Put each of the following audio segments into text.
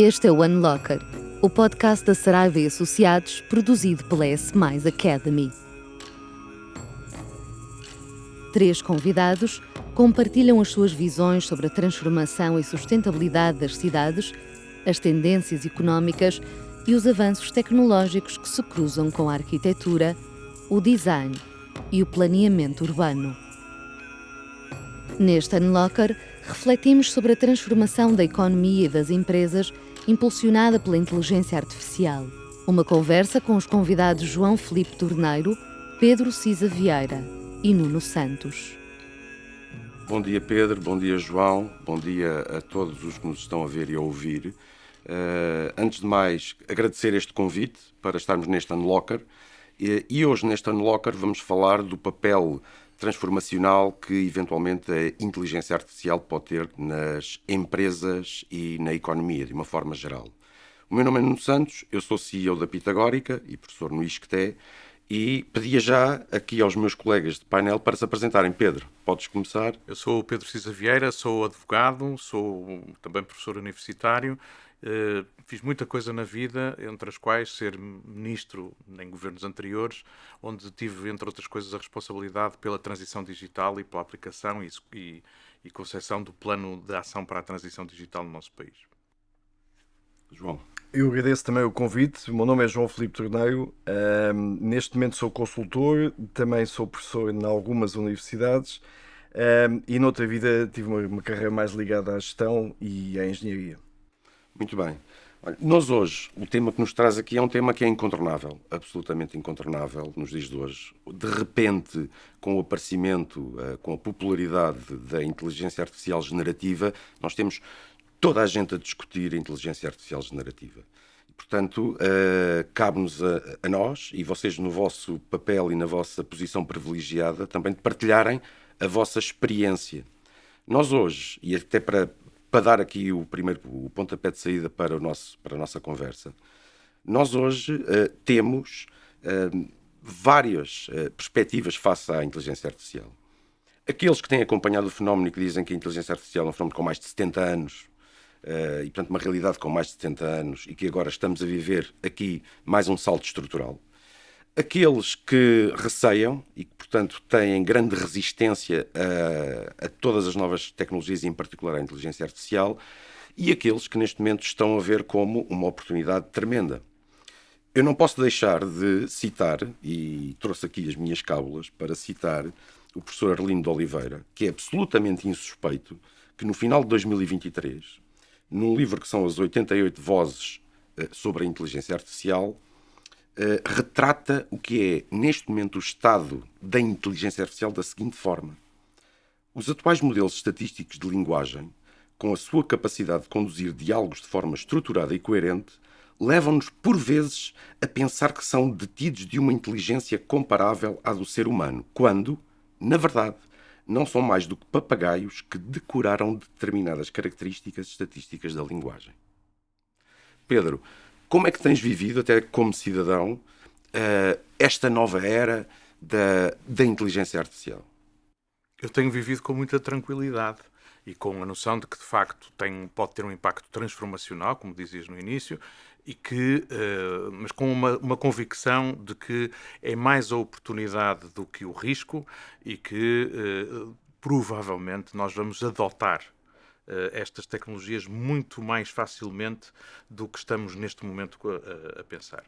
Este é o Unlocker, o podcast da Saraiva e Associados, produzido pela S+ Academy. 3 convidados compartilham as suas visões sobre a transformação e sustentabilidade das cidades, as tendências económicas e os avanços tecnológicos que se cruzam com a arquitetura, o design e o planeamento urbano. Neste Unlocker, refletimos sobre a transformação da economia e das empresas impulsionada pela inteligência artificial. Uma conversa com os convidados João Filipe Torneiro, Pedro Cisa Vieira e Nuno Santos. Bom dia, Pedro, bom dia, João, bom dia a todos os que nos estão a ver e a ouvir. Antes de mais, agradecer este convite para estarmos neste Unlocker. E hoje, neste Unlocker, vamos falar do papel transformacional que, eventualmente, a inteligência artificial pode ter nas empresas e na economia, de uma forma geral. O meu nome é Nuno Santos, eu sou CEO da Pitagórica e professor no ISCTE, e pedia já aqui aos meus colegas de painel para se apresentarem. Pedro, podes começar? Eu sou o Pedro Cisa Vieira, sou advogado, sou também professor universitário. Fiz muita coisa na vida, entre as quais ser ministro em governos anteriores, onde tive, entre outras coisas, a responsabilidade pela transição digital e pela aplicação e concepção do plano de ação para a transição digital no nosso país. João. Eu agradeço também o convite. O meu nome é João Filipe Torneiro. Neste momento sou consultor, também sou professor em algumas universidades e noutra vida tive uma carreira mais ligada à gestão e à engenharia. Muito bem. Olha, nós hoje, o tema que nos traz aqui é um tema que é incontornável, absolutamente incontornável nos dias de hoje. De repente, com o aparecimento, com a popularidade da inteligência artificial generativa, nós temos toda a gente a discutir a inteligência artificial generativa. E, portanto, cabe-nos a nós, e vocês no vosso papel e na vossa posição privilegiada, também de partilharem a vossa experiência. Nós hoje, e até para dar aqui o pontapé de saída para a nossa conversa, nós hoje temos várias perspectivas face à inteligência artificial. Aqueles que têm acompanhado o fenómeno e que dizem que a inteligência artificial é um fenómeno com mais de 70 anos, e portanto uma realidade com mais de 70 anos e que agora estamos a viver aqui mais um salto estrutural. Aqueles que receiam e que, portanto, têm grande resistência a todas as novas tecnologias, e em particular à inteligência artificial, e aqueles que neste momento estão a ver como uma oportunidade tremenda. Eu não posso deixar de citar, e trouxe aqui as minhas cábulas para citar o professor Arlindo de Oliveira, que é absolutamente insuspeito, que no final de 2023, num livro que são as 88 vozes sobre a inteligência artificial, retrata o que é, neste momento, o estado da inteligência artificial da seguinte forma. Os atuais modelos estatísticos de linguagem, com a sua capacidade de conduzir diálogos de forma estruturada e coerente, levam-nos, por vezes, a pensar que são detidos de uma inteligência comparável à do ser humano, quando, na verdade, não são mais do que papagaios que decoraram determinadas características estatísticas da linguagem. Pedro, como é que tens vivido, até como cidadão, esta nova era da inteligência artificial? Eu tenho vivido com muita tranquilidade e com a noção de que, de facto, pode ter um impacto transformacional, como dizias no início, e mas com uma convicção de que é mais a oportunidade do que o risco e que provavelmente nós vamos adotar estas tecnologias muito mais facilmente do que estamos neste momento a pensar.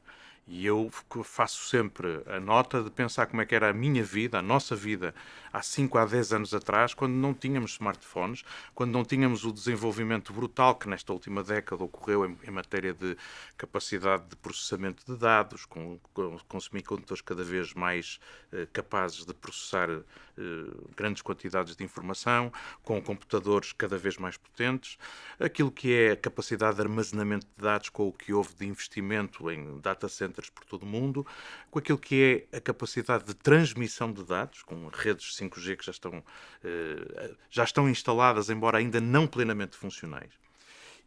E eu faço sempre a nota de pensar como é que era a minha vida, a nossa vida, há 5 a 10 anos atrás, quando não tínhamos smartphones, quando não tínhamos o desenvolvimento brutal que nesta última década ocorreu em matéria de capacidade de processamento de dados, com semicondutores cada vez mais capazes de processar grandes quantidades de informação, com computadores cada vez mais potentes, aquilo que é a capacidade de armazenamento de dados com o que houve de investimento em data centers por todo o mundo, com aquilo que é a capacidade de transmissão de dados, com redes 5G que já estão instaladas, embora ainda não plenamente funcionais.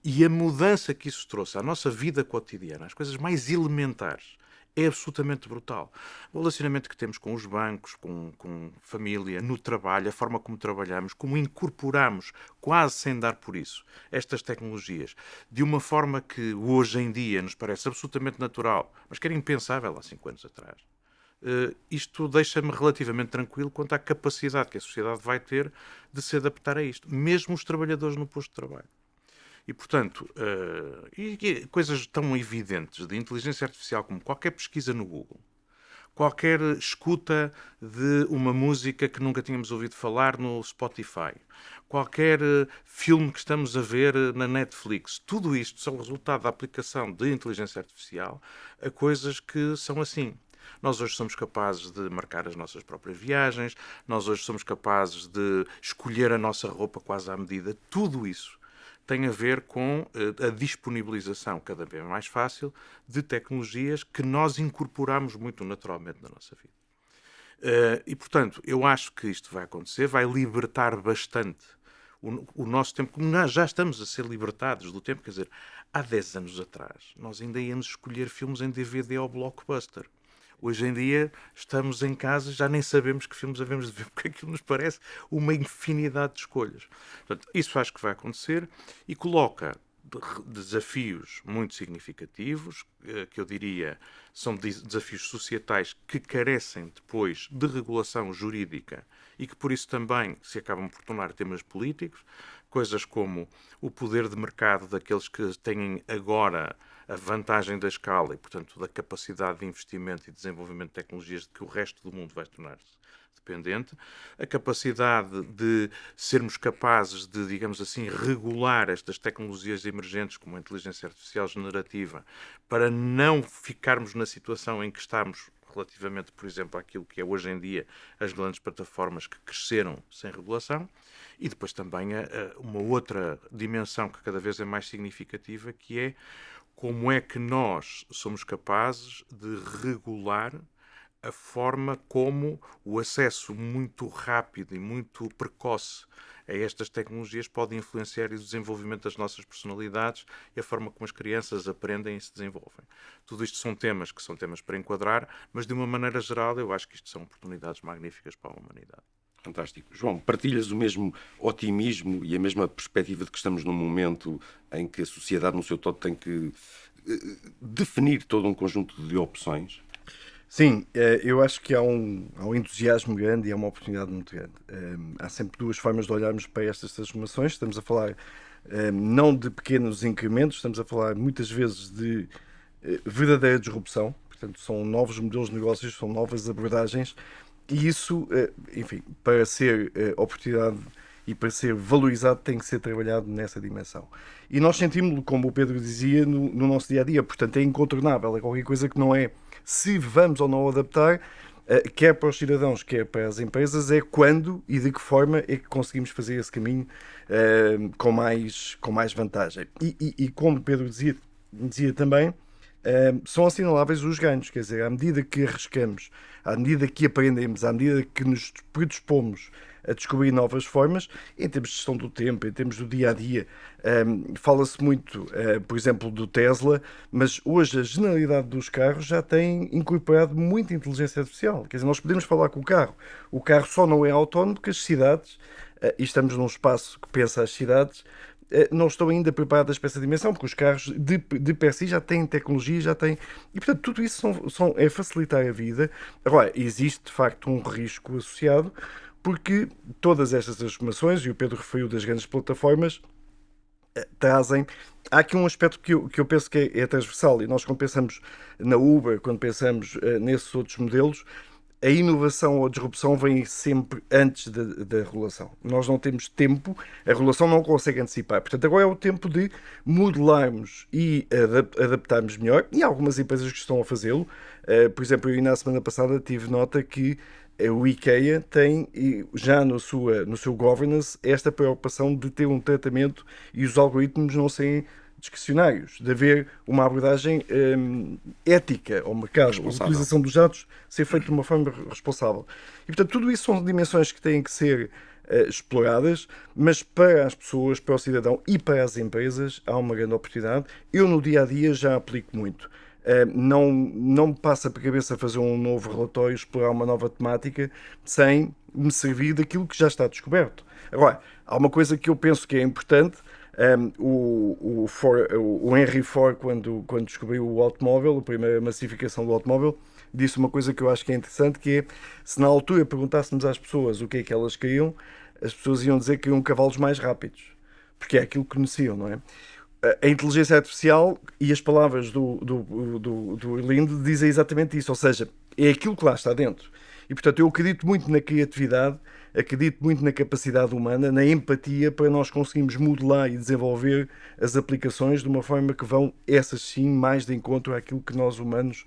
E a mudança que isso trouxe à nossa vida cotidiana, às coisas mais elementares, é absolutamente brutal. O relacionamento que temos com os bancos, com família, no trabalho, a forma como trabalhamos, como incorporamos, quase sem dar por isso, estas tecnologias, de uma forma que hoje em dia nos parece absolutamente natural, mas que era impensável há 5 anos atrás. Isto deixa-me relativamente tranquilo quanto à capacidade que a sociedade vai ter de se adaptar a isto, mesmo os trabalhadores no posto de trabalho. E, portanto, coisas tão evidentes de inteligência artificial como qualquer pesquisa no Google, qualquer escuta de uma música que nunca tínhamos ouvido falar no Spotify, qualquer filme que estamos a ver na Netflix, tudo isto são resultado da aplicação de inteligência artificial a coisas que são assim. Nós hoje somos capazes de marcar as nossas próprias viagens, nós hoje somos capazes de escolher a nossa roupa quase à medida. Tudo isso tem a ver com a disponibilização cada vez mais fácil de tecnologias que nós incorporamos muito naturalmente na nossa vida. E, portanto, eu acho que isto vai acontecer, vai libertar bastante o nosso tempo, como nós já estamos a ser libertados do tempo. Quer dizer, há 10 anos atrás, nós ainda íamos escolher filmes em DVD ou Blockbuster. Hoje em dia estamos em casa e já nem sabemos que filmes havemos de ver, porque aquilo nos parece uma infinidade de escolhas. Portanto, isso acho que vai acontecer e coloca desafios muito significativos, que eu diria são desafios societais que carecem depois de regulação jurídica e que por isso também se acabam por tornar temas políticos, coisas como o poder de mercado daqueles que têm agora a vantagem da escala e, portanto, da capacidade de investimento e desenvolvimento de tecnologias de que o resto do mundo vai tornar-se dependente, a capacidade de sermos capazes de, digamos assim, regular estas tecnologias emergentes como a inteligência artificial generativa para não ficarmos na situação em que estamos relativamente, por exemplo, àquilo que é hoje em dia as grandes plataformas que cresceram sem regulação, e depois também uma outra dimensão que cada vez é mais significativa, que é como é que nós somos capazes de regular a forma como o acesso muito rápido e muito precoce a estas tecnologias pode influenciar o desenvolvimento das nossas personalidades e a forma como as crianças aprendem e se desenvolvem. Tudo isto são temas que são temas para enquadrar, mas de uma maneira geral eu acho que isto são oportunidades magníficas para a humanidade. Fantástico. João, partilhas o mesmo otimismo e a mesma perspectiva de que estamos num momento em que a sociedade no seu todo tem que definir todo um conjunto de opções? Sim, eu acho que há um entusiasmo grande e há uma oportunidade muito grande. Há sempre duas formas de olharmos para estas transformações. Estamos a falar não de pequenos incrementos, estamos a falar muitas vezes de verdadeira disrupção. Portanto, são novos modelos de negócios, são novas abordagens e isso, enfim, para ser oportunidade e para ser valorizado tem que ser trabalhado nessa dimensão. E nós sentimos-lo, como o Pedro dizia, no nosso dia-a-dia. Portanto, é incontornável, é qualquer coisa que não é se vamos ou não adaptar, quer para os cidadãos, quer para as empresas, é quando e de que forma é que conseguimos fazer esse caminho com mais vantagem. E como o Pedro dizia também, são assinaláveis os ganhos, quer dizer, à medida que arriscamos, à medida que aprendemos, à medida que nos predispomos a descobrir novas formas, em termos de gestão do tempo, em termos do dia-a-dia. Fala-se muito, por exemplo, do Tesla, mas hoje a generalidade dos carros já tem incorporado muita inteligência artificial. Quer dizer, nós podemos falar com o carro só não é autónomo porque as cidades, e estamos num espaço que pensa as cidades, não estão ainda preparadas para essa dimensão, porque os carros de per si já têm tecnologia, já têm... E, portanto, tudo isso é facilitar a vida. Agora, existe, de facto, um risco associado, porque todas estas transformações, e o Pedro referiu das grandes plataformas, trazem... Há aqui um aspecto que eu penso que é transversal, e nós quando pensamos na Uber, quando pensamos nesses outros modelos, a inovação ou a disrupção vem sempre antes da regulação. Nós não temos tempo, a regulação não consegue antecipar. Portanto, agora é o tempo de modelarmos e adaptarmos melhor, e há algumas empresas que estão a fazê-lo. Por exemplo, eu na semana passada tive nota que o IKEA tem já no seu governance esta preocupação de ter um tratamento e os algoritmos não serem discricionários, de haver uma abordagem ética ao mercado, a utilização dos dados ser feita de uma forma responsável. E, portanto, tudo isso são dimensões que têm que ser exploradas, mas para as pessoas, para o cidadão e para as empresas há uma grande oportunidade. Eu, no dia-a-dia, já aplico muito. não me passa para a cabeça fazer um novo relatório, explorar uma nova temática, sem me servir daquilo que já está descoberto. Agora, há uma coisa que eu penso que é importante. O Henry Ford, quando descobriu o automóvel, a primeira massificação do automóvel, disse uma coisa que eu acho que é interessante, que é, se na altura perguntássemos às pessoas o que é que elas queriam, as pessoas iam dizer que queriam cavalos mais rápidos, porque é aquilo que conheciam, não é? A inteligência artificial e as palavras do Linde dizem exatamente isso, ou seja, é aquilo que lá está dentro. E, portanto, eu acredito muito na criatividade, acredito muito na capacidade humana, na empatia, para nós conseguirmos modelar e desenvolver as aplicações de uma forma que vão, essas sim, mais de encontro àquilo que nós humanos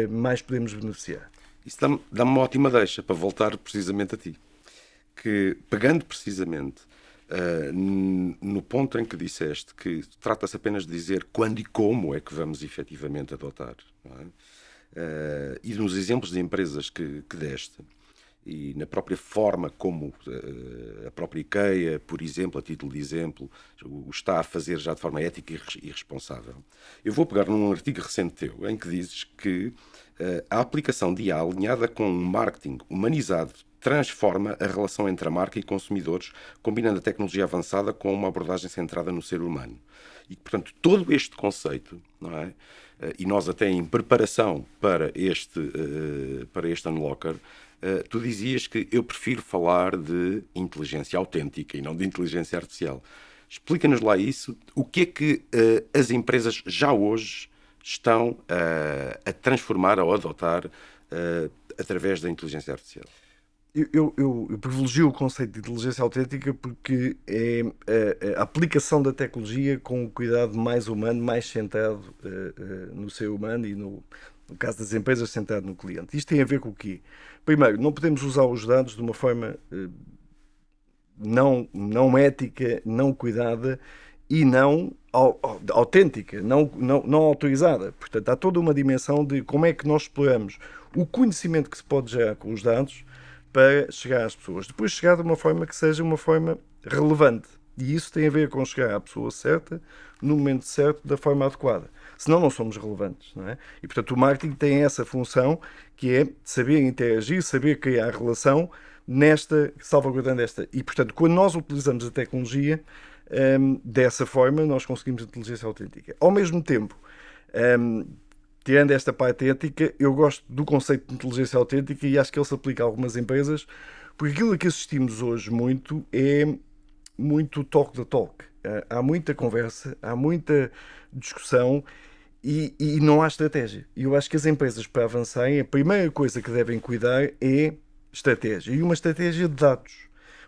mais podemos beneficiar. Isso dá-me uma ótima deixa para voltar precisamente a ti. Que, pegando precisamente no ponto em que disseste que trata-se apenas de dizer quando e como é que vamos efetivamente adotar, não é? E nos exemplos de empresas que deste, e na própria forma como a própria IKEA, por exemplo, a título de exemplo, o está a fazer já de forma ética e responsável. Eu vou pegar num artigo recente teu, em que dizes que a aplicação de IA alinhada com um marketing humanizado transforma a relação entre a marca e consumidores, combinando a tecnologia avançada com uma abordagem centrada no ser humano. E, portanto, todo este conceito, não é? E nós até em preparação para este Unlocker, tu dizias que eu prefiro falar de inteligência autêntica e não de inteligência artificial. Explica-nos lá isso. O que é que as empresas já hoje estão a transformar ou a adotar através da inteligência artificial? Eu privilegio o conceito de inteligência autêntica porque é a aplicação da tecnologia com um cuidado mais humano, mais centrado no ser humano e, no caso das empresas, centrado no cliente. Isto tem a ver com o quê? Primeiro, não podemos usar os dados de uma forma não ética, não cuidada e não autêntica, não autorizada. Portanto, há toda uma dimensão de como é que nós exploramos o conhecimento que se pode gerar com os dados para chegar às pessoas. Depois chegar de uma forma que seja uma forma relevante. E isso tem a ver com chegar à pessoa certa, no momento certo, da forma adequada. Senão não somos relevantes, não é? E, portanto, o marketing tem essa função, que é saber interagir, saber criar relação salvaguardando esta. E, portanto, quando nós utilizamos a tecnologia dessa forma, nós conseguimos inteligência autêntica. Ao mesmo tempo, tirando esta parte ética, eu gosto do conceito de inteligência autêntica e acho que ele se aplica a algumas empresas, porque aquilo a que assistimos hoje muito é muito talk the talk. Há muita conversa, há muita discussão e não há estratégia. E eu acho que as empresas, para avançarem, a primeira coisa que devem cuidar é estratégia. E uma estratégia de dados.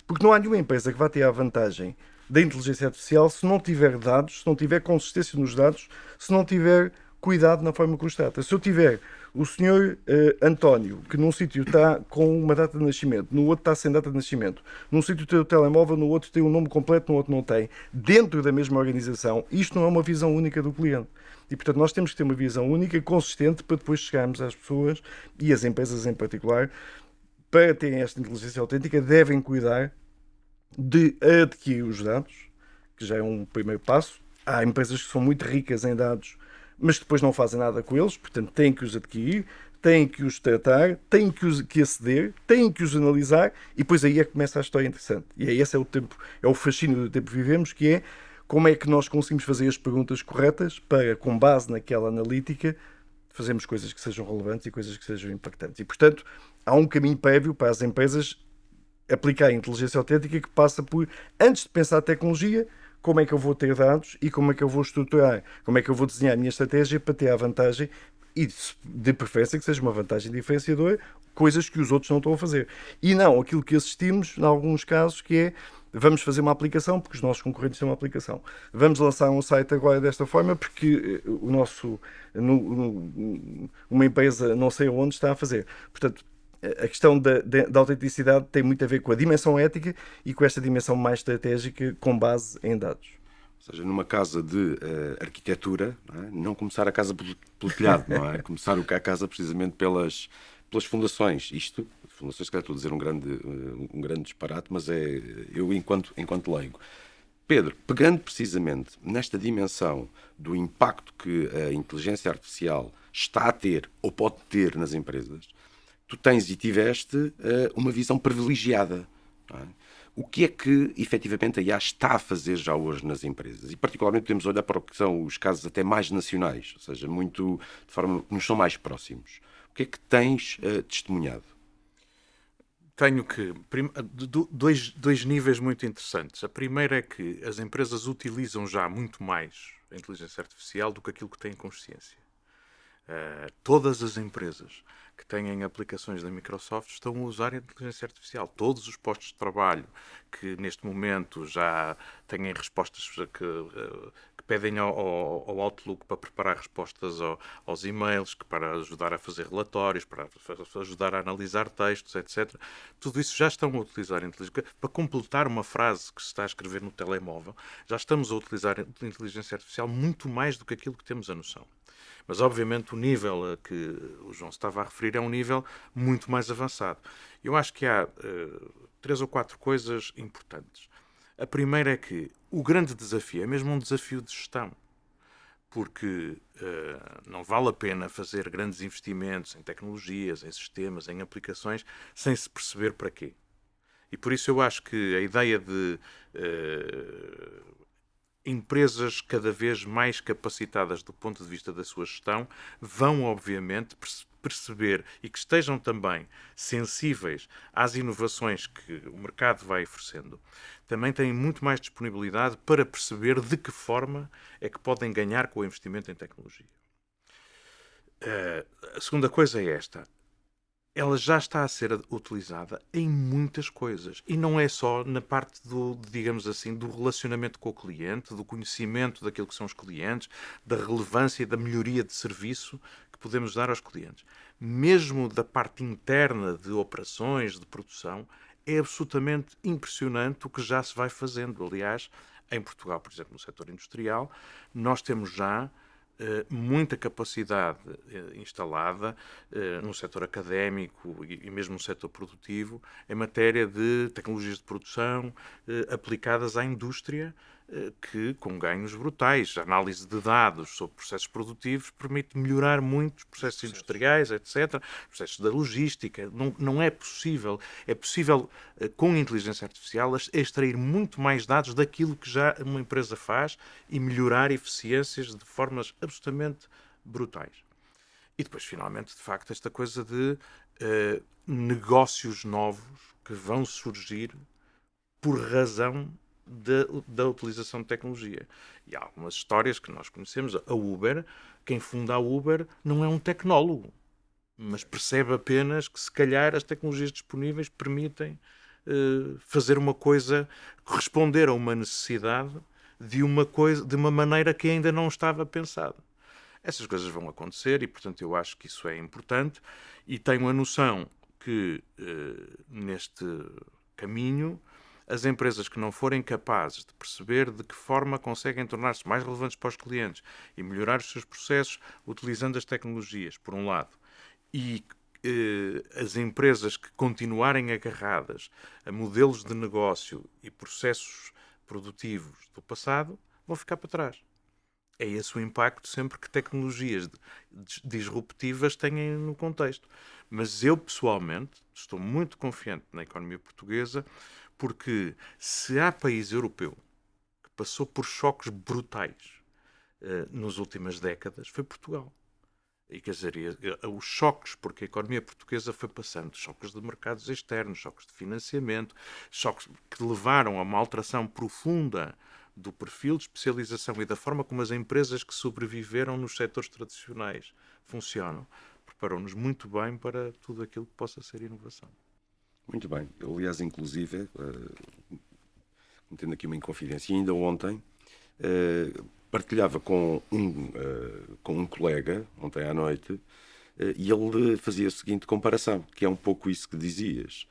Porque não há nenhuma empresa que vá ter a vantagem da inteligência artificial se não tiver dados, se não tiver consistência nos dados, se não tiver cuidado na forma que os trata. Se eu tiver o senhor António, que num sítio está com uma data de nascimento, no outro está sem data de nascimento, num sítio tem o telemóvel, no outro tem o nome completo, no outro não tem, dentro da mesma organização, isto não é uma visão única do cliente. E, portanto, nós temos que ter uma visão única, consistente, para depois chegarmos às pessoas, e as empresas em particular, para terem esta inteligência autêntica, devem cuidar de adquirir os dados, que já é um primeiro passo. Há empresas que são muito ricas em dados, mas depois não fazem nada com eles, portanto têm que os adquirir, têm que os tratar, têm que aceder, têm que os analisar, e depois aí é que começa a história interessante. E aí esse é o fascínio do tempo que vivemos, que é como é que nós conseguimos fazer as perguntas corretas para, com base naquela analítica, fazermos coisas que sejam relevantes e coisas que sejam impactantes. E, portanto, há um caminho prévio para as empresas aplicar a inteligência autêntica que passa por, antes de pensar a tecnologia, como é que eu vou ter dados e como é que eu vou estruturar, como é que eu vou desenhar a minha estratégia para ter a vantagem e, de preferência, que seja uma vantagem diferenciadora, coisas que os outros não estão a fazer. E não aquilo que assistimos, em alguns casos, que é vamos fazer uma aplicação porque os nossos concorrentes têm uma aplicação. Vamos lançar um site agora desta forma porque uma empresa não sei onde está a fazer. Portanto, a questão da autenticidade tem muito a ver com a dimensão ética e com esta dimensão mais estratégica com base em dados. Ou seja, numa casa de arquitetura, não começar a casa pelo telhado, não é? Começar a casa precisamente pelas fundações. Fundações, que estou a dizer um grande disparate, mas eu enquanto leigo. Pedro, pegando precisamente nesta dimensão do impacto que a inteligência artificial está a ter ou pode ter nas empresas, tu tens e tiveste uma visão privilegiada. Não é? O que é que, efetivamente, a IA está a fazer já hoje nas empresas? E, particularmente, podemos olhar para o que são os casos até mais nacionais, ou seja, muito de forma que nos são mais próximos. O que é que tens testemunhado? Tenho dois níveis muito interessantes. A primeira é que as empresas utilizam já muito mais a inteligência artificial do que aquilo que têm consciência. Todas as empresas que têm aplicações da Microsoft estão a usar a inteligência artificial. Todos os postos de trabalho que neste momento já têm respostas que pedem ao Outlook para preparar respostas aos e-mails, que para ajudar a fazer relatórios, para ajudar a analisar textos, etc. Tudo isso já estão a utilizar a inteligência. Para completar uma frase que se está a escrever no telemóvel, já estamos a utilizar a inteligência artificial muito mais do que aquilo que temos a noção. Mas, obviamente, o nível a que o João se estava a referir é um nível muito mais avançado. Eu acho que há 3 ou 4 coisas importantes. A primeira é que o grande desafio é mesmo um desafio de gestão, porque não vale a pena fazer grandes investimentos em tecnologias, em sistemas, em aplicações, sem se perceber para quê. E por isso eu acho que a ideia de empresas cada vez mais capacitadas do ponto de vista da sua gestão vão, obviamente, perceber e que estejam também sensíveis às inovações que o mercado vai oferecendo, também têm muito mais disponibilidade para perceber de que forma é que podem ganhar com o investimento em tecnologia. A segunda coisa é esta. Ela já está a ser utilizada em muitas coisas. E não é só na parte digamos assim, do relacionamento com o cliente, do conhecimento daquilo que são os clientes, da relevância e da melhoria de serviço que podemos dar aos clientes. Mesmo da parte interna de operações, de produção, é absolutamente impressionante o que já se vai fazendo. Aliás, em Portugal, por exemplo, no setor industrial, nós temos já muita capacidade instalada no setor académico e mesmo no setor produtivo em matéria de tecnologias de produção aplicadas à indústria que, com ganhos brutais, a análise de dados sobre processos produtivos permite melhorar muito os processos industriais, etc., processos da logística. Não é possível. É possível, com a inteligência artificial, extrair muito mais dados daquilo que já uma empresa faz e melhorar eficiências de formas absolutamente brutais. E depois, finalmente, de facto, esta coisa de negócios novos que vão surgir por razão da utilização de tecnologia. E há algumas histórias que nós conhecemos. A Uber, quem funda a Uber não é um tecnólogo, mas percebe apenas que, se calhar, as tecnologias disponíveis permitem fazer uma coisa, responder a uma necessidade de uma maneira que ainda não estava pensada. Essas coisas vão acontecer e, portanto, eu acho que isso é importante e tenho a noção que, neste caminho, as empresas que não forem capazes de perceber de que forma conseguem tornar-se mais relevantes para os clientes e melhorar os seus processos utilizando as tecnologias, por um lado, e as empresas que continuarem agarradas a modelos de negócio e processos produtivos do passado, vão ficar para trás. É esse o impacto sempre que tecnologias disruptivas têm no contexto. Mas eu, pessoalmente, estou muito confiante na economia portuguesa, porque se há país europeu que passou por choques brutais nas últimas décadas, foi Portugal. E quer dizer, os choques, porque a economia portuguesa foi passando, choques de mercados externos, choques de financiamento, choques que levaram a uma alteração profunda do perfil de especialização e da forma como as empresas que sobreviveram nos setores tradicionais funcionam, preparou-nos muito bem para tudo aquilo que possa ser inovação. Muito bem. Eu, aliás, inclusive, tendo aqui uma inconfidência, ainda ontem partilhava com um colega, ontem à noite, e ele fazia a seguinte comparação, que é um pouco isso que dizias.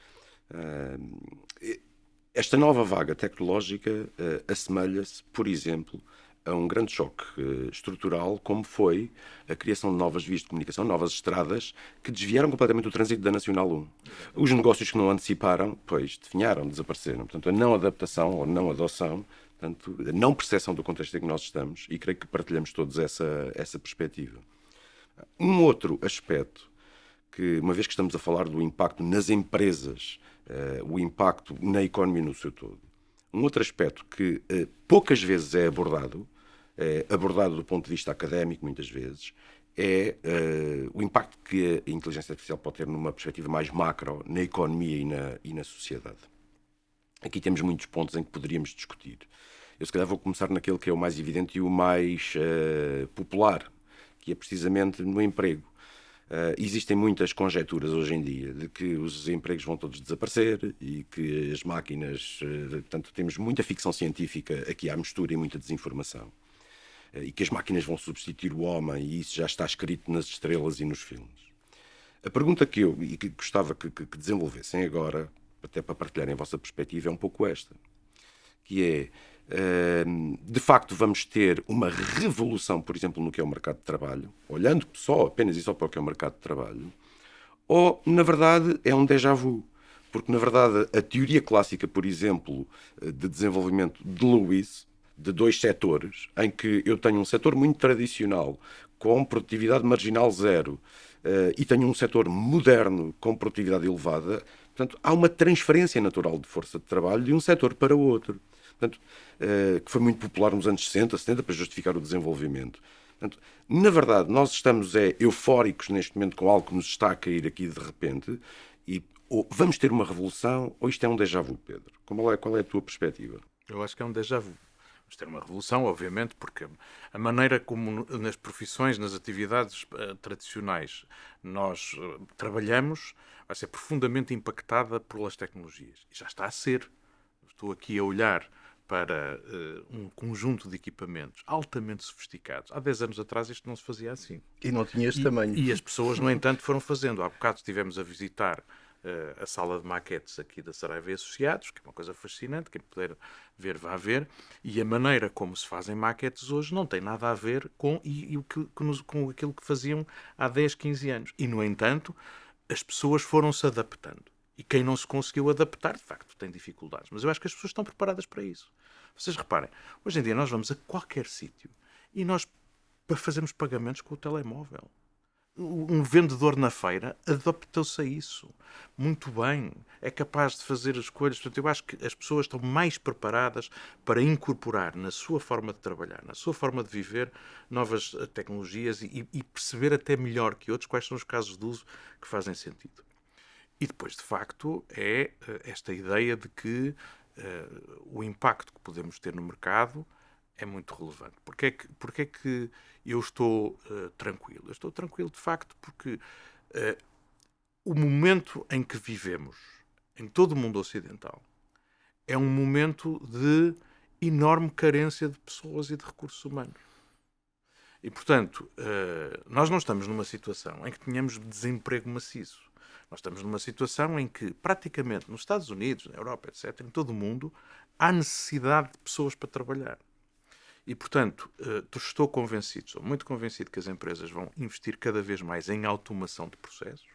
Esta nova vaga tecnológica assemelha-se, por exemplo, a um grande choque estrutural, como foi a criação de novas vias de comunicação, novas estradas, que desviaram completamente o trânsito da Nacional 1. Os negócios que não anteciparam, pois, definharam, desapareceram. Portanto, a não adaptação ou não adoção Portanto, a não percepção do contexto em que nós estamos, e creio que partilhamos todos essa perspectiva. Um outro aspecto, que uma vez que estamos a falar do impacto nas empresas, o impacto na economia no seu todo, um outro aspecto que poucas vezes é abordado do ponto de vista académico, muitas vezes, é o impacto que a inteligência artificial pode ter numa perspectiva mais macro na economia e na sociedade. Aqui temos muitos pontos em que poderíamos discutir. Eu, se calhar, vou começar naquele que é o mais evidente e o mais popular, que é precisamente no emprego. Existem muitas conjecturas hoje em dia de que os empregos vão todos desaparecer e que as máquinas... portanto, temos muita ficção científica aqui à mistura e muita desinformação. E que as máquinas vão substituir o homem, e isso já está escrito nas estrelas e nos filmes. A pergunta que eu e que gostava que desenvolvessem agora, até para partilharem a vossa perspectiva, é um pouco esta, que é, de facto, vamos ter uma revolução, por exemplo, no que é o mercado de trabalho, olhando apenas e só para o que é o mercado de trabalho, ou, na verdade, é um déjà vu. Porque, na verdade, a teoria clássica, por exemplo, de desenvolvimento de Lewis, de dois setores, em que eu tenho um setor muito tradicional, com produtividade marginal zero, e tenho um setor moderno, com produtividade elevada, portanto, há uma transferência natural de força de trabalho de um setor para o outro. Portanto, que foi muito popular nos anos 60, 70, para justificar o desenvolvimento. Portanto, na verdade, nós estamos eufóricos neste momento com algo que nos está a cair aqui de repente, e ou vamos ter uma revolução, ou isto é um déjà vu, Pedro? Qual é a tua perspectiva? Eu acho que é um déjà vu. Vamos ter uma revolução, obviamente, porque a maneira como nas profissões, nas atividades tradicionais nós trabalhamos vai ser profundamente impactada pelas tecnologias. E já está a ser. Estou aqui a olhar para um conjunto de equipamentos altamente sofisticados. Há 10 anos atrás isto não se fazia assim. E não tinha este tamanho. E as pessoas, no entanto, foram fazendo. Há bocado estivemos a visitar a sala de maquetes aqui da Saraiva e Associados, que é uma coisa fascinante, quem puder ver, vá ver, e a maneira como se fazem maquetes hoje não tem nada a ver com aquilo que faziam há 10, 15 anos. E, no entanto, as pessoas foram-se adaptando. E quem não se conseguiu adaptar, de facto, tem dificuldades. Mas eu acho que as pessoas estão preparadas para isso. Vocês reparem, hoje em dia nós vamos a qualquer sítio e nós fazemos pagamentos com o telemóvel. Um vendedor na feira adaptou-se a isso. Muito bem. É capaz de fazer escolhas. Portanto, eu acho que as pessoas estão mais preparadas para incorporar na sua forma de trabalhar, na sua forma de viver, novas tecnologias e perceber até melhor que outros quais são os casos de uso que fazem sentido. E depois, de facto, é esta ideia de que o impacto que podemos ter no mercado é muito relevante. Porquê é que eu estou tranquilo? Eu estou tranquilo, de facto, porque o momento em que vivemos, em todo o mundo ocidental, é um momento de enorme carência de pessoas e de recursos humanos. E, portanto, nós não estamos numa situação em que tenhamos desemprego maciço. Nós estamos numa situação em que, praticamente, nos Estados Unidos, na Europa, etc., em todo o mundo, há necessidade de pessoas para trabalhar. E, portanto, estou convencido, sou muito convencido que as empresas vão investir cada vez mais em automação de processos,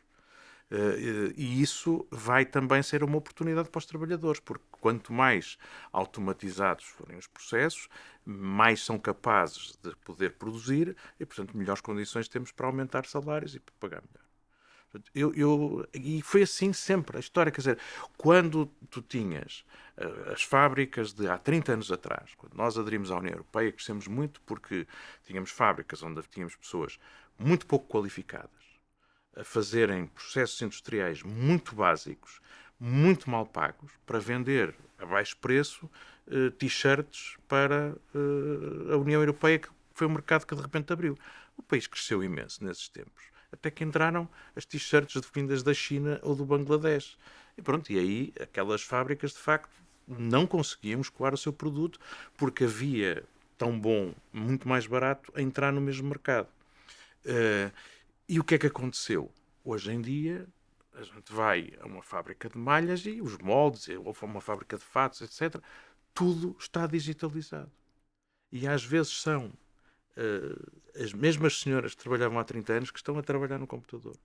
e isso vai também ser uma oportunidade para os trabalhadores, porque quanto mais automatizados forem os processos, mais são capazes de poder produzir e, portanto, melhores condições temos para aumentar salários e para pagar melhor. E foi assim sempre, a história, quer dizer, quando tu tinhas as fábricas de há 30 anos atrás, quando nós aderimos à União Europeia, crescemos muito porque tínhamos fábricas onde tínhamos pessoas muito pouco qualificadas a fazerem processos industriais muito básicos, muito mal pagos, para vender a baixo preço t-shirts para a União Europeia, que foi um mercado que de repente abriu. O país cresceu imenso nesses tempos. Até que entraram as t-shirts vindas da China ou do Bangladesh. E pronto, e aí aquelas fábricas, de facto, não conseguiam escoar o seu produto porque havia tão bom, muito mais barato, a entrar no mesmo mercado. E o que é que aconteceu? Hoje em dia, a gente vai a uma fábrica de malhas e os moldes, ou a uma fábrica de fatos, etc., tudo está digitalizado. E às vezes são as mesmas senhoras que trabalhavam há 30 anos que estão a trabalhar no computador.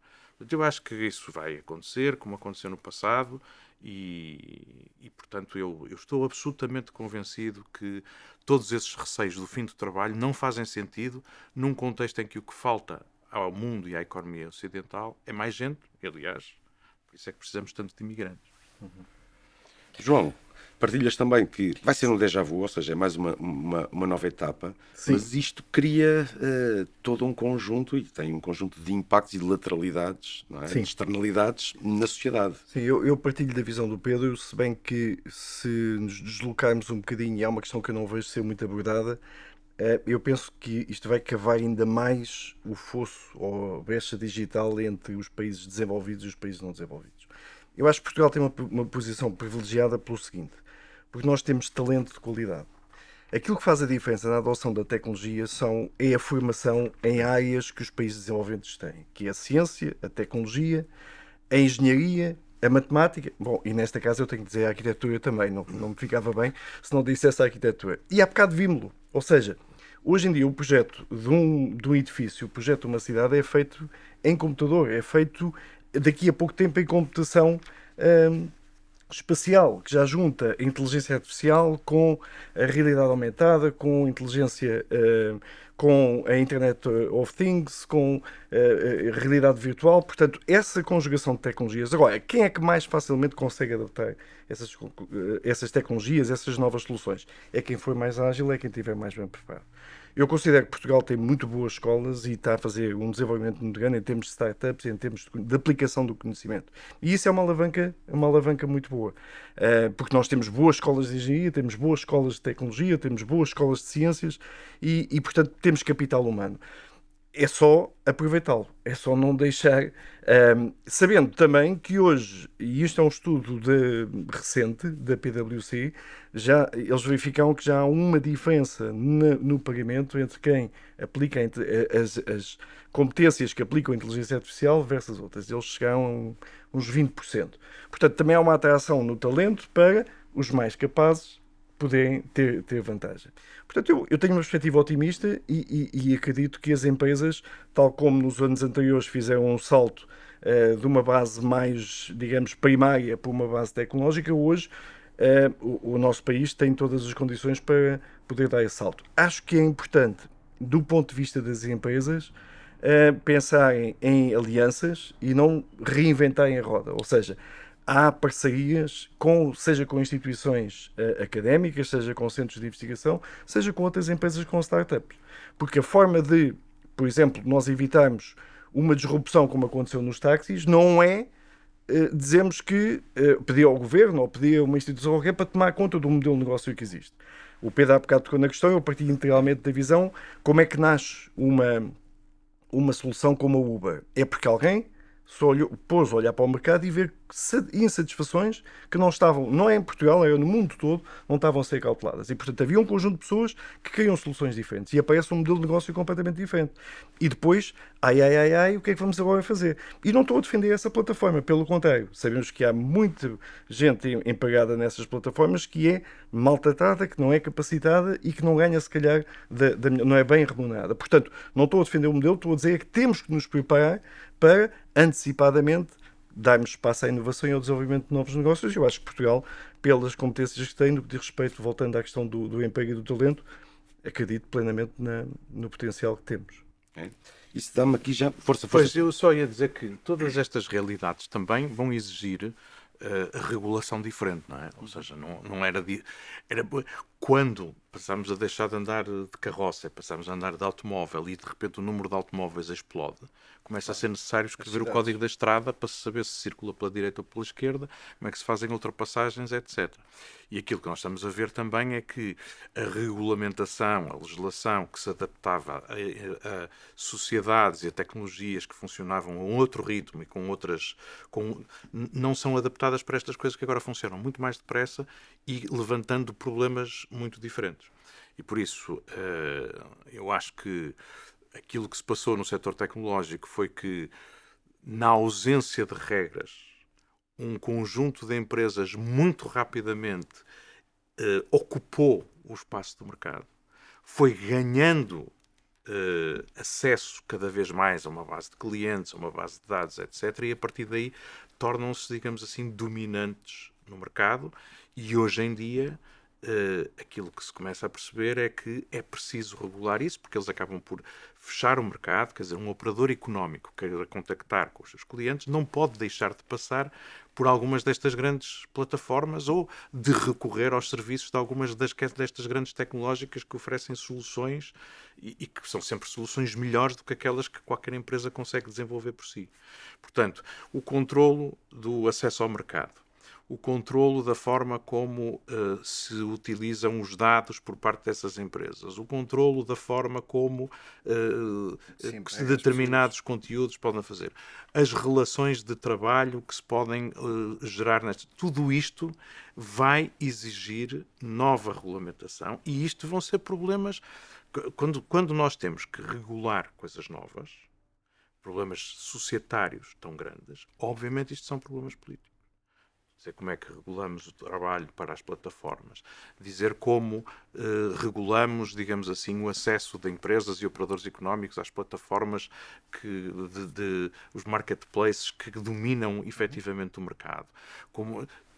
Eu acho que isso vai acontecer, como aconteceu no passado, portanto, eu estou absolutamente convencido que todos esses receios do fim do trabalho não fazem sentido num contexto em que o que falta ao mundo e à economia ocidental é mais gente, e, aliás, por isso é que precisamos tanto de imigrantes. João, partilhas também que vai ser um déjà vu, ou seja, é mais uma nova etapa, Sim. mas isto cria todo um conjunto e tem um conjunto de impactos e de lateralidades, não é? De externalidades na sociedade. Sim, eu partilho da visão do Pedro, se bem que se nos deslocarmos um bocadinho, e é uma questão que eu não vejo ser muito abordada, eu penso que isto vai cavar ainda mais o fosso ou a brecha digital entre os países desenvolvidos e os países não desenvolvidos. Eu acho que Portugal tem uma posição privilegiada pelo seguinte, porque nós temos talento de qualidade. Aquilo que faz a diferença na adoção da tecnologia é a formação em áreas que os países desenvolvidos têm, que é a ciência, a tecnologia, a engenharia, a matemática. Bom, e nesta casa eu tenho que dizer a arquitetura também, não me ficava bem se não dissesse a arquitetura. E há bocado vimos-lo, ou seja, hoje em dia o projeto de um edifício, o projeto de uma cidade é feito em computador, é feito daqui a pouco tempo em computação espacial, que já junta a inteligência artificial com a realidade aumentada, com a inteligência, com a Internet of Things, com a realidade virtual. Portanto, essa conjugação de tecnologias. Agora, quem é que mais facilmente consegue adaptar essas tecnologias, essas novas soluções? É quem for mais ágil, é quem estiver mais bem preparado. Eu considero que Portugal tem muito boas escolas e está a fazer um desenvolvimento muito grande em termos de startups, em termos de aplicação do conhecimento. E isso é uma alavanca muito boa. Porque nós temos boas escolas de engenharia, temos boas escolas de tecnologia, temos boas escolas de ciências e portanto, temos capital humano. É só aproveitá-lo, é só não deixar, sabendo também que hoje, e isto é um estudo recente da PwC, eles verificaram que já há uma diferença no pagamento entre quem aplica as competências que aplicam a inteligência artificial versus outras. Eles chegaram a uns 20%. Portanto, também há uma atração no talento para os mais capazes poderem ter vantagem. Portanto, eu tenho uma perspectiva otimista e acredito que as empresas, tal como nos anos anteriores fizeram um salto de uma base mais, digamos, primária para uma base tecnológica, hoje o nosso país tem todas as condições para poder dar esse salto. Acho que é importante, do ponto de vista das empresas, pensarem em alianças e não reinventarem a roda. Ou seja, há parcerias, seja com instituições académicas, seja com centros de investigação, seja com outras empresas, com startups. Porque a forma de, por exemplo, nós evitarmos uma disrupção como aconteceu nos táxis, não é dizemos que pedir ao governo ou pedir a uma instituição qualquer para tomar conta do modelo de negócio que existe. O Pedro há bocado tocou na questão, eu partilho integralmente da visão, como é que nasce uma solução como a Uber. É porque alguém só pôs a olhar para o mercado e ver insatisfações que não estavam, não é em Portugal, é no mundo todo, não estavam a ser cauteladas. E, portanto, havia um conjunto de pessoas que queriam soluções diferentes. E aparece um modelo de negócio completamente diferente. E depois, o que é que vamos agora fazer? E não estou a defender essa plataforma, pelo contrário. Sabemos que há muita gente empregada nessas plataformas que é maltratada, que não é capacitada e que não ganha, se calhar, não é bem remunerada. Portanto, não estou a defender o modelo, estou a dizer que temos que nos preparar para, antecipadamente, darmos espaço à inovação e ao desenvolvimento de novos negócios. Eu acho que Portugal, pelas competências que tem, no que diz respeito, voltando à questão do emprego e do talento, acredito plenamente no potencial que temos. Isso dá-me aqui já força. Pois, eu só ia dizer que todas estas realidades também vão exigir regulação diferente, não é? Ou seja, não era quando passamos a deixar de andar de carroça, passamos a andar de automóvel e de repente o número de automóveis explode, começa a ser necessário escrever o código da estrada para se saber se circula pela direita ou pela esquerda, como é que se fazem ultrapassagens, etc. E aquilo que nós estamos a ver também é que a regulamentação, a legislação que se adaptava a sociedades e a tecnologias que funcionavam a um outro ritmo e com outras, não são adaptadas para estas coisas que agora funcionam muito mais depressa e levantando problemas muito diferentes. E por isso, eu acho que aquilo que se passou no setor tecnológico foi que, na ausência de regras, um conjunto de empresas muito rapidamente ocupou o espaço do mercado, foi ganhando acesso cada vez mais a uma base de clientes, a uma base de dados, etc. E a partir daí tornam-se, digamos assim, dominantes no mercado. E hoje em dia aquilo que se começa a perceber é que é preciso regular isso, porque eles acabam por fechar o mercado. Quer dizer, um operador económico que queira contactar com os seus clientes não pode deixar de passar por algumas destas grandes plataformas ou de recorrer aos serviços de algumas destas grandes tecnológicas que oferecem soluções e que são sempre soluções melhores do que aquelas que qualquer empresa consegue desenvolver por si. Portanto, o controlo do acesso ao mercado, o controlo da forma como se utilizam os dados por parte dessas empresas, o controlo da forma como determinados conteúdos podem fazer, as relações de trabalho que se podem gerar nestas. Tudo isto vai exigir nova regulamentação e isto vão ser problemas quando nós temos que regular coisas novas, problemas societários tão grandes, obviamente isto são problemas políticos. Dizer como é que regulamos o trabalho para as plataformas, dizer como regulamos, digamos assim, o acesso de empresas e operadores económicos às plataformas, os marketplaces que dominam efetivamente o mercado.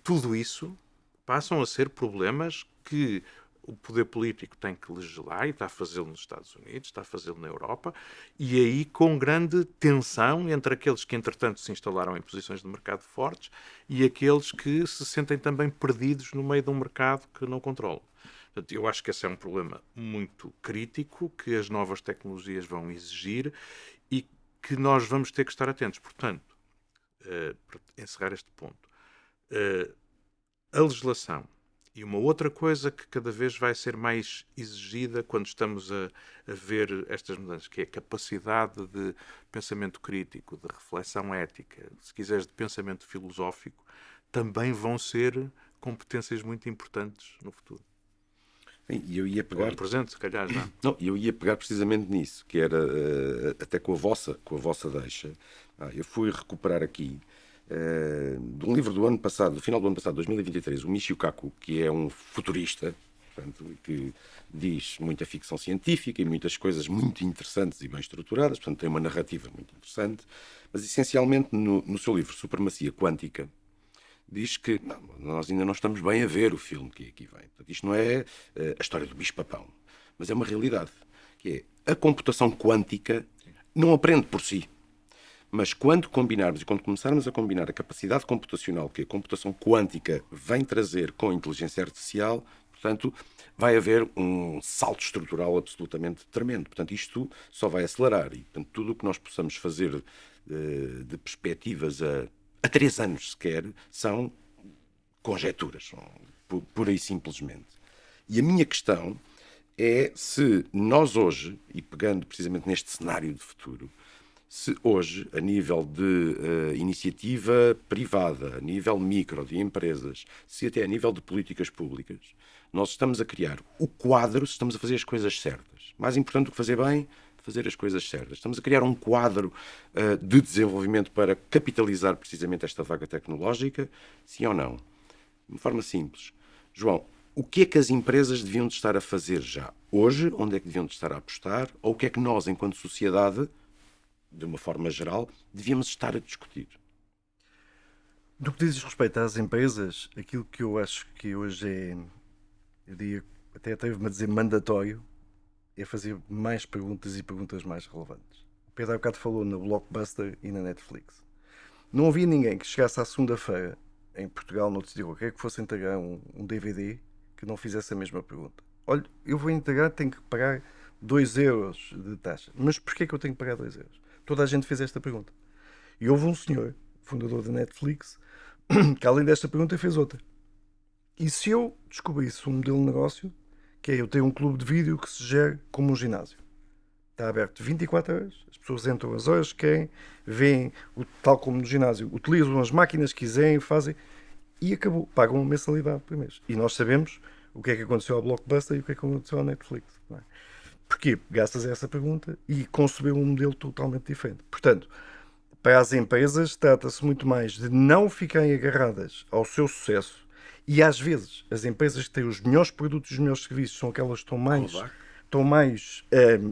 Tudo isso passam a ser problemas que o poder político tem que legislar, e está a fazê-lo nos Estados Unidos, está a fazê-lo na Europa, e aí com grande tensão entre aqueles que, entretanto, se instalaram em posições de mercado fortes e aqueles que se sentem também perdidos no meio de um mercado que não controlam. Portanto, eu acho que esse é um problema muito crítico que as novas tecnologias vão exigir e que nós vamos ter que estar atentos. Portanto, para encerrar este ponto, a legislação. E uma outra coisa que cada vez vai ser mais exigida quando estamos a ver estas mudanças, que é a capacidade de pensamento crítico, de reflexão ética, se quiseres, de pensamento filosófico, também vão ser competências muito importantes no futuro. E eu ia pegar... Ou no presente, se calhar já. Não, eu ia pegar precisamente nisso, que era até com a vossa deixa. Eu fui recuperar aqui de um livro do ano passado, do final do ano passado, 2023, o Michio Kaku, que é um futurista, portanto, que diz muita ficção científica e muitas coisas muito interessantes e bem estruturadas, portanto tem uma narrativa muito interessante, mas essencialmente no seu livro Supremacia Quântica diz que nós ainda não estamos bem a ver o filme que aqui vem. Portanto, isto não é a história do bicho-papão, mas é uma realidade, que é a computação quântica não aprende por si. Mas quando combinarmos e quando começarmos a combinar a capacidade computacional que a computação quântica vem trazer com a inteligência artificial, portanto, vai haver um salto estrutural absolutamente tremendo. Portanto, isto só vai acelerar. E, portanto, tudo o que nós possamos fazer de perspectivas a 3 anos sequer são conjecturas, pura e simplesmente. E a minha questão é se nós hoje, e pegando precisamente neste cenário de futuro, se hoje, a nível de iniciativa privada, a nível micro, de empresas, se até a nível de políticas públicas, nós estamos a criar o quadro, se estamos a fazer as coisas certas. Mais importante do que fazer bem, fazer as coisas certas. Estamos a criar um quadro de desenvolvimento para capitalizar precisamente esta vaga tecnológica, sim ou não? De uma forma simples. João, o que é que as empresas deviam de estar a fazer já hoje? Onde é que deviam de estar a apostar? Ou o que é que nós, enquanto sociedade, de uma forma geral, devíamos estar a discutir? No que diz respeito às empresas, aquilo que eu acho que hoje é, eu diria, até atrevo-me a dizer mandatório, é fazer mais perguntas e perguntas mais relevantes. O Pedro há bocado falou na Blockbuster e na Netflix. Não havia ninguém que chegasse à segunda-feira em Portugal, no outro dia, quer que fosse entregar um DVD, que não fizesse a mesma pergunta. Olha, eu vou entregar, tenho que pagar 2 euros de taxa. Mas porquê que eu tenho que pagar 2 euros? Toda a gente fez esta pergunta. E houve um senhor, fundador da Netflix, que além desta pergunta fez outra. E se eu descobrisse um modelo de negócio, que é eu tenho um clube de vídeo que se gere como um ginásio. Está aberto 24 horas, as pessoas entram as horas que querem, veem, tal como no ginásio, utilizam as máquinas que quiserem, fazem, e acabou. Pagam uma mensalidade por mês. E nós sabemos o que é que aconteceu ao Blockbuster e o que é que aconteceu à Netflix. Não é? Porquê? Gastas essa pergunta e concebeu um modelo totalmente diferente. Portanto, para as empresas trata-se muito mais de não ficarem agarradas ao seu sucesso, e às vezes as empresas que têm os melhores produtos e os melhores serviços são aquelas que estão estão mais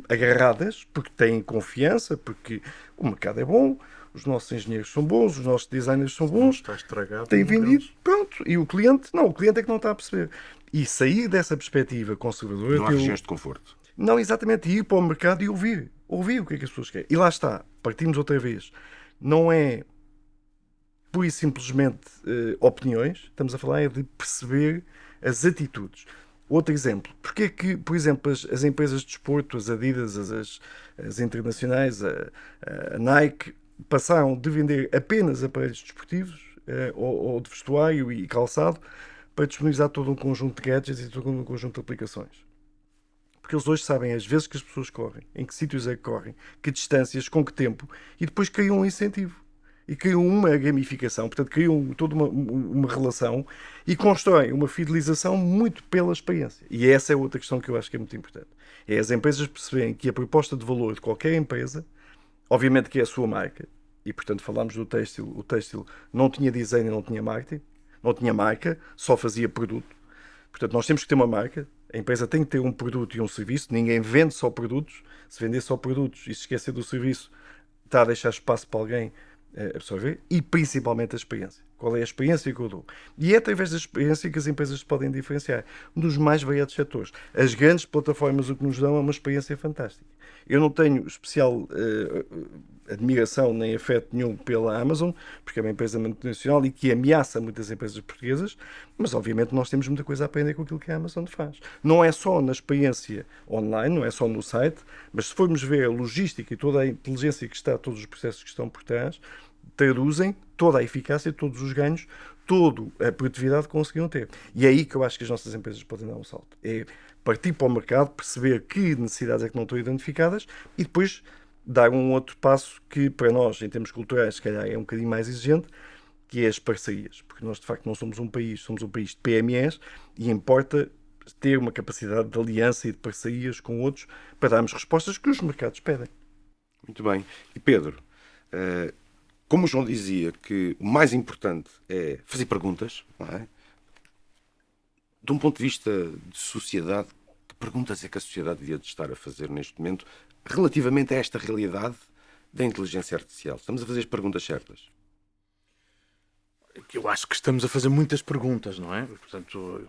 agarradas, porque têm confiança, porque o mercado é bom, os nossos engenheiros são bons, os nossos designers são bons, Está estragado, têm vendido, pronto. E o cliente é que não está a perceber. E sair dessa perspectiva conservadora... Não há regiões de conforto. Não, exatamente, ir para o mercado e ouvir o que é que as pessoas querem. E lá está, partimos outra vez. Não é pura e simplesmente opiniões, estamos a falar é de perceber as atitudes. Outro exemplo, porque é que, por exemplo, as empresas de desporto, as Adidas, as internacionais, a Nike, passaram de vender apenas aparelhos desportivos ou de vestuário e calçado para disponibilizar todo um conjunto de gadgets e todo um conjunto de aplicações? Porque eles hoje sabem as vezes que as pessoas correm, em que sítios é que correm, que distâncias, com que tempo, e depois criam um incentivo. E criam uma gamificação, portanto, criam toda uma relação e constroem uma fidelização muito pela experiência. E essa é outra questão que eu acho que é muito importante. É as empresas perceberem que a proposta de valor de qualquer empresa, obviamente que é a sua marca, e portanto falámos do têxtil, o têxtil não tinha design, não tinha marketing, não tinha marca, só fazia produto. Portanto, nós temos que ter uma marca, a empresa tem que ter um produto e um serviço, ninguém vende só produtos. Se vender só produtos e se esquecer do serviço, está a deixar espaço para alguém absorver, e principalmente a experiência. Qual é a experiência que eu dou? E é através da experiência que as empresas podem diferenciar dos mais variados setores. As grandes plataformas o que nos dão é uma experiência fantástica. Eu não tenho especial admiração nem afeto nenhum pela Amazon, porque é uma empresa multinacional e que ameaça muitas empresas portuguesas, mas obviamente nós temos muita coisa a aprender com aquilo que a Amazon faz. Não é só na experiência online, não é só no site, mas se formos ver a logística e toda a inteligência que está, todos os processos que estão por trás, traduzem toda a eficácia, todos os ganhos, toda a produtividade que conseguiram ter. E é aí que eu acho que as nossas empresas podem dar um salto. É partir para o mercado, perceber que necessidades é que não estão identificadas e depois dar um outro passo que para nós, em termos culturais, se calhar é um bocadinho mais exigente, que é as parcerias. Porque nós, de facto, não somos um país de PMEs e importa ter uma capacidade de aliança e de parcerias com outros para darmos respostas que os mercados pedem. Muito bem. E Pedro, como o João dizia que o mais importante é fazer perguntas, não é? De um ponto de vista de sociedade, que perguntas é que a sociedade devia de estar a fazer neste momento relativamente a esta realidade da inteligência artificial? Estamos a fazer as perguntas certas? Eu acho que estamos a fazer muitas perguntas, não é? Portanto,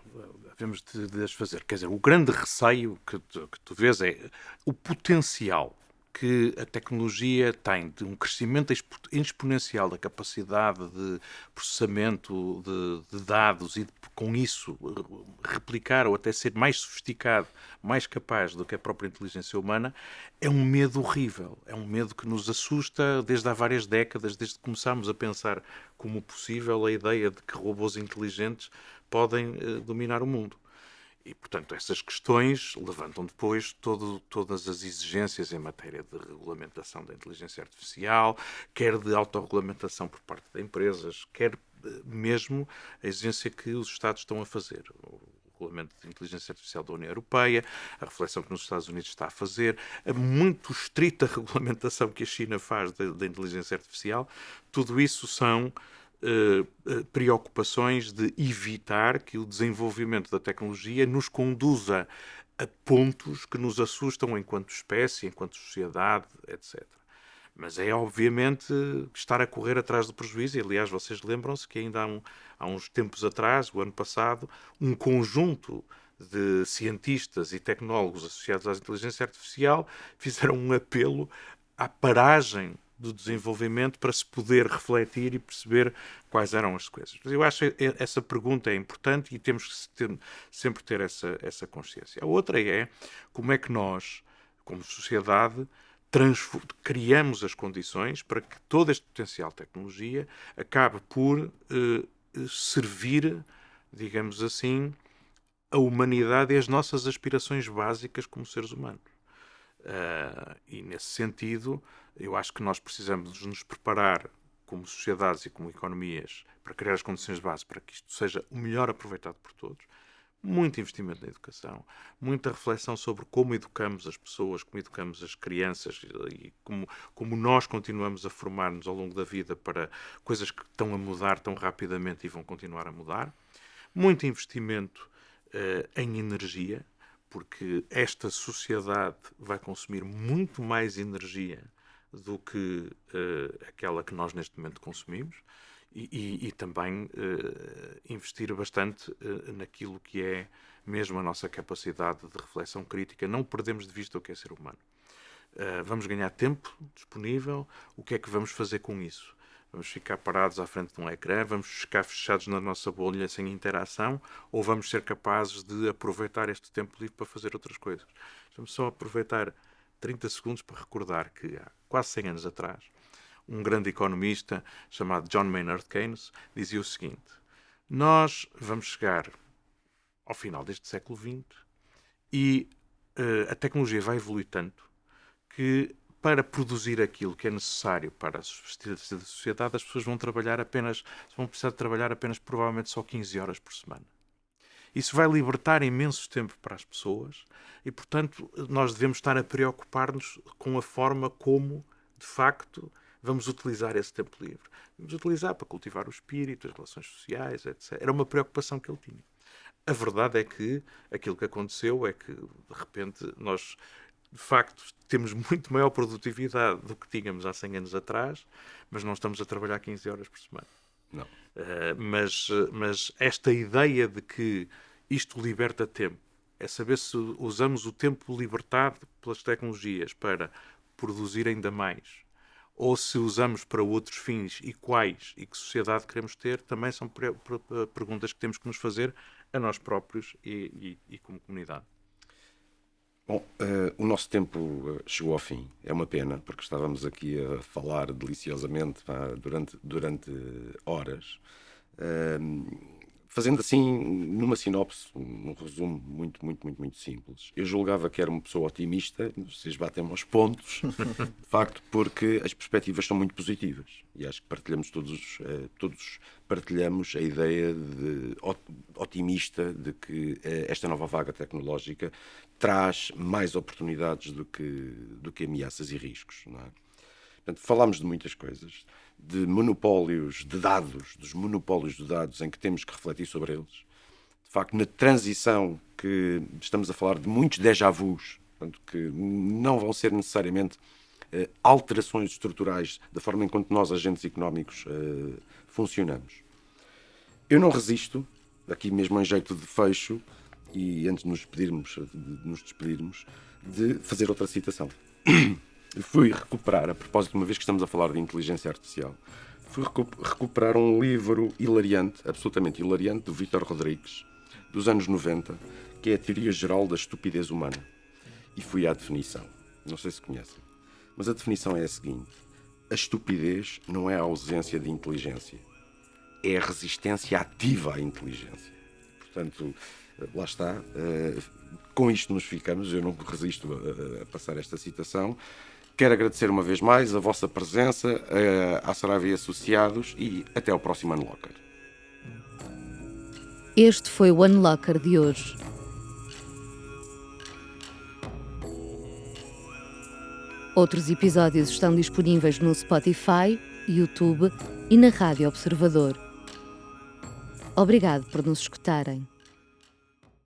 devemos de as fazer. Quer dizer, o grande receio que tu vês é o potencial que a tecnologia tem de um crescimento exponencial da capacidade de processamento de dados e de, com isso replicar ou até ser mais sofisticado, mais capaz do que a própria inteligência humana, é um medo horrível. É um medo que nos assusta desde há várias décadas, desde que começámos a pensar como possível a ideia de que robôs inteligentes podem dominar o mundo. E, portanto, essas questões levantam depois todas as exigências em matéria de regulamentação da inteligência artificial, quer de autorregulamentação por parte de empresas, quer mesmo a exigência que os Estados estão a fazer. O regulamento de inteligência artificial da União Europeia, a reflexão que nos Estados Unidos está a fazer, a muito estrita regulamentação que a China faz da inteligência artificial, tudo isso são preocupações de evitar que o desenvolvimento da tecnologia nos conduza a pontos que nos assustam enquanto espécie, enquanto sociedade, etc. Mas é, obviamente, estar a correr atrás do prejuízo. E, aliás, vocês lembram-se que ainda há uns tempos atrás, o ano passado, um conjunto de cientistas e tecnólogos associados à inteligência artificial fizeram um apelo à paragem do desenvolvimento para se poder refletir e perceber quais eram as coisas. Eu acho que essa pergunta é importante e temos que sempre ter essa consciência. A outra é como é que nós, como sociedade, criamos as condições para que todo este potencial de tecnologia acabe por servir, digamos assim, a humanidade e as nossas aspirações básicas como seres humanos. E nesse sentido, eu acho que nós precisamos nos preparar como sociedades e como economias para criar as condições de base para que isto seja o melhor aproveitado por todos. Muito investimento na educação, muita reflexão sobre como educamos as pessoas, como educamos as crianças e como nós continuamos a formar-nos ao longo da vida para coisas que estão a mudar tão rapidamente e vão continuar a mudar. Muito investimento em energia, porque esta sociedade vai consumir muito mais energia do que aquela que nós neste momento consumimos, e também investir bastante naquilo que é mesmo a nossa capacidade de reflexão crítica. Não perdemos de vista o que é ser humano. Vamos ganhar tempo disponível. O que é que vamos fazer com isso? Vamos ficar parados à frente de um ecrã? Vamos ficar fechados na nossa bolha sem interação? Ou vamos ser capazes de aproveitar este tempo livre para fazer outras coisas? Vamos só aproveitar 30 segundos para recordar que há quase 100 anos atrás, um grande economista chamado John Maynard Keynes dizia o seguinte: nós vamos chegar ao final deste século XX e a tecnologia vai evoluir tanto que, para produzir aquilo que é necessário para a subsistência da sociedade, as pessoas vão precisar de trabalhar apenas provavelmente só 15 horas por semana. Isso vai libertar imenso tempo para as pessoas e, portanto, nós devemos estar a preocupar-nos com a forma como, de facto, vamos utilizar esse tempo livre. Vamos utilizar para cultivar o espírito, as relações sociais, etc. Era uma preocupação que ele tinha. A verdade é que aquilo que aconteceu é que, de repente, nós, de facto, temos muito maior produtividade do que tínhamos há 100 anos atrás, mas não estamos a trabalhar 15 horas por semana. Não. Mas esta ideia de que isto liberta tempo, é saber se usamos o tempo libertado pelas tecnologias para produzir ainda mais, ou se usamos para outros fins e quais, e que sociedade queremos ter, também são perguntas que temos que nos fazer a nós próprios e como comunidade. Bom, o nosso tempo chegou ao fim. É uma pena, porque estávamos aqui a falar deliciosamente durante horas. Fazendo assim, numa sinopse, um resumo muito simples. Eu julgava que era uma pessoa otimista, vocês batem-me aos pontos, de facto, porque as perspectivas são muito positivas. E acho que partilhamos todos partilhamos a ideia otimista de que esta nova vaga tecnológica traz mais oportunidades do que ameaças e riscos, não é? Portanto, falámos de muitas coisas, de monopólios de dados, dos monopólios de dados em que temos que refletir sobre eles. De facto, na transição que estamos a falar de muitos déjà-vus, portanto, que não vão ser necessariamente alterações estruturais da forma em que nós, agentes económicos, funcionamos. Eu não resisto, aqui mesmo em jeito de fecho, e antes de nos despedirmos, de fazer outra citação. Fui recuperar, a propósito, uma vez que estamos a falar de inteligência artificial, fui recuperar um livro hilariante, absolutamente hilariante, do Vítor Rodrigues, dos anos 90, que é a Teoria Geral da Estupidez Humana. E fui à definição. Não sei se conhecem, mas a definição é a seguinte: a estupidez não é a ausência de inteligência, é a resistência ativa à inteligência. Portanto, lá está. Com isto nos ficamos. Eu não resisto a passar esta citação. Quero agradecer uma vez mais a vossa presença, à Saraiva e Associados, e até ao próximo Unlocker. Este foi o Unlocker de hoje. Outros episódios estão disponíveis no Spotify, YouTube e na Rádio Observador. Obrigado por nos escutarem.